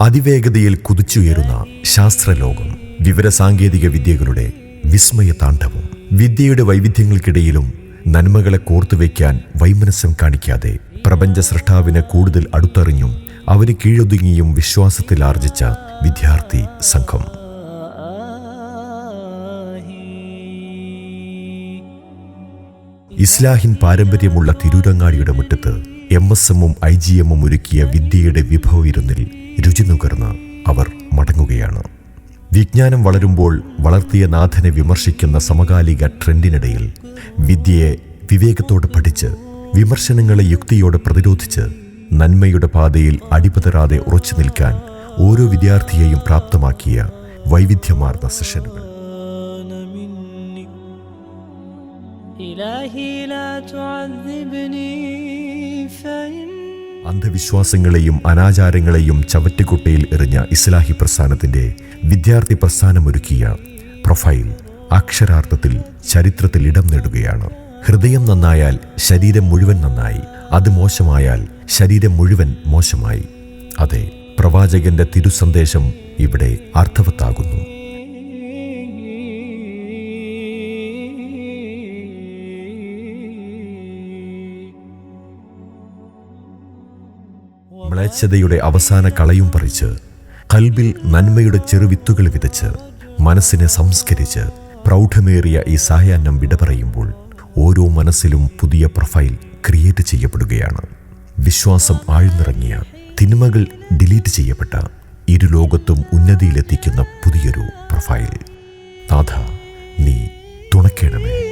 അതിവേഗതയിൽ കുതിച്ചുയരുന്ന ശാസ്ത്രലോകം, വിവരസാങ്കേതിക വിദ്യകളുടെ വിസ്മയ താണ്ഡവം. വിദ്യയുടെ വൈവിധ്യങ്ങൾക്കിടയിലും നന്മകളെ കോർത്തുവയ്ക്കാൻ വൈമനസ്യം കാണിക്കാതെ പ്രപഞ്ച സൃഷ്ടാവിനെ കൂടുതൽ അടുത്തറിഞ്ഞും അവന് കീഴൊതുങ്ങിയും വിശ്വാസത്തിൽ ആർജിച്ച വിദ്യാർത്ഥി സംഘം. ഇസ്ലാഹിൻ പാരമ്പര്യമുള്ള തിരൂരങ്ങാടിയുടെ മുറ്റത്ത് MSMഉം IGMഉം ഒരുക്കിയ വിദ്യയുടെ വിഭവവിരുന്നിൽ രുചി നുകർന്ന് അവർ മടങ്ങുകയാണ്. വിജ്ഞാനം വളരുമ്പോൾ വളർത്തിയ നാഥനെ വിമർശിക്കുന്ന സമകാലിക ട്രെൻഡിനിടയിൽ വിദ്യയെ വിവേകത്തോടെ പഠിച്ച് വിമർശനങ്ങളെ യുക്തിയോടെ പ്രതിരോധിച്ച് നന്മയുടെ പാതയിൽ അടിപതരാതെ ഉറച്ചു നിൽക്കാൻ ഓരോ വിദ്യാർത്ഥിയെയും പ്രാപ്തമാക്കിയ വൈവിധ്യമാർന്ന സെഷനുകൾ. അന്ധവിശ്വാസങ്ങളെയും അനാചാരങ്ങളെയും ചവറ്റുകുട്ടയിൽ എറിഞ്ഞ ഇസ്ലാഹി പ്രസ്ഥാനത്തിന്റെ വിദ്യാർത്ഥി പ്രസ്ഥാനമൊരുക്കിയ പ്രൊഫൈൽ അക്ഷരാർത്ഥത്തിൽ ചരിത്രത്തിൽ ഇടം നേടുകയാണ്. ഹൃദയം നന്നായാൽ ശരീരം മുഴുവൻ നന്നായി, അത് മോശമായാൽ ശരീരം മുഴുവൻ മോശമായി. അതെ, പ്രവാചകന്റെ തിരുസന്ദേശം ഇവിടെ അർത്ഥവത്താകുന്നു. മ്ലേച്ഛതയുടെ അവസാന കളയും പറിച്ച് കൽബിൽ നന്മയുടെ ചെറുവിത്തുകൾ വിതച്ച് മനസ്സിനെ സംസ്കരിച്ച് പ്രൗഢമേറിയ ഈ സായാഹ്നം വിട പറയുമ്പോൾ ഓരോ മനസ്സിലും പുതിയ പ്രൊഫൈൽ ക്രിയേറ്റ് ചെയ്യപ്പെടുകയാണ്. വിശ്വാസം ആഴ്ന്നിറങ്ങിയ, തിന്മകൾ ഡിലീറ്റ് ചെയ്യപ്പെട്ട, ഇരുലോകത്തും ഉന്നതിയിലെത്തിക്കുന്ന പുതിയൊരു പ്രൊഫൈൽ. നാഥ, നീ തുണയ്ക്കണമേ.